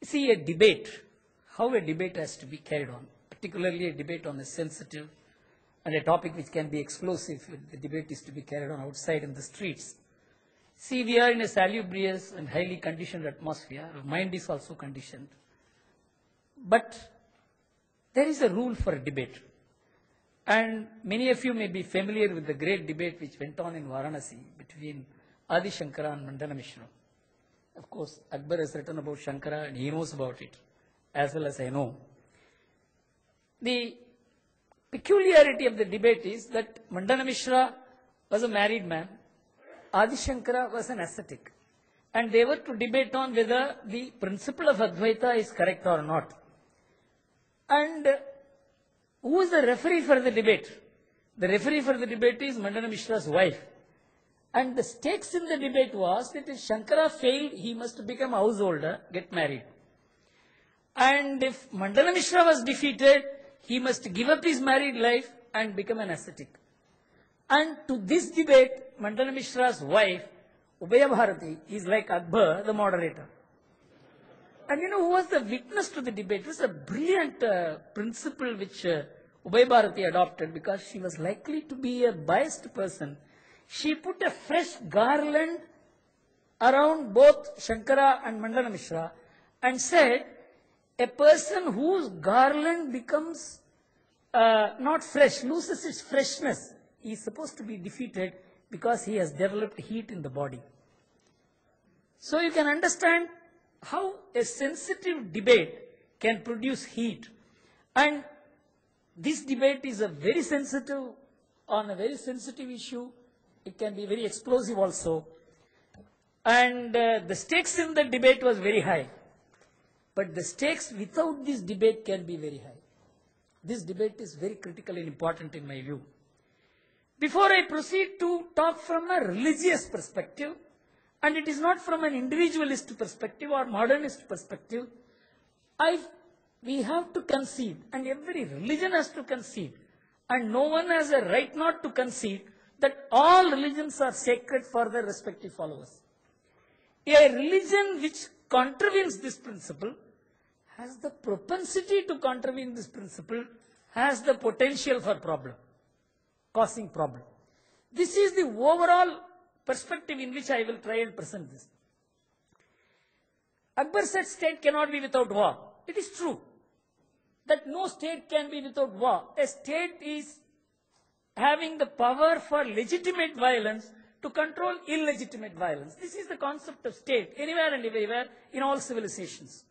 See, a debate, how a debate has to be carried on, particularly a debate on a sensitive and a topic which can be explosive if the debate is to be carried on outside in the streets. See, we are in a salubrious and highly conditioned atmosphere. Our mind is also conditioned. But there is a rule for a debate. And many of you may be familiar with the great debate which went on in Varanasi between Adi Shankara and Mandana Mishra. Of course, Akbar has written about Shankara and he knows about it, as well as I know. The peculiarity of the debate is that Mandana Mishra was a married man, Adi Shankara was an ascetic, and they were to debate on whether the principle of Advaita is correct or not. And who is the referee for the debate? The referee for the debate is Mandana Mishra's wife. And the stakes in the debate was that if Shankara failed, he must become a householder, get married. And if Mandana Mishra was defeated, he must give up his married life and become an ascetic. And to this debate, Mandana Mishra's wife, Ubaya Bharati, is like Akbar, the moderator. And you know who was the witness to the debate? It was a brilliant principle which Ubaya Bharati adopted because she was likely to be a biased person. She put a fresh garland around both Shankara and Mandana Mishra and said, a person whose garland becomes not fresh, loses its freshness, he is supposed to be defeated because he has developed heat in the body. So you can understand how a sensitive debate can produce heat. And this debate is on a very sensitive issue. It can be very explosive also. And the stakes in the debate was very high. But the stakes without this debate can be very high. This debate is very critical and important in my view. Before I proceed to talk from a religious perspective, and it is not from an individualist perspective or modernist perspective, we have to concede, and every religion has to concede, and no one has a right not to concede that all religions are sacred for their respective followers. A religion which contravenes this principle has the propensity to contravene this principle, has the potential for problem, causing problem. This is the overall perspective in which I will try and present this. Akbar said state cannot be without war. It is true that no state can be without war. A state is having the power for legitimate violence to control illegitimate violence. This is the concept of state, anywhere and everywhere in all civilizations.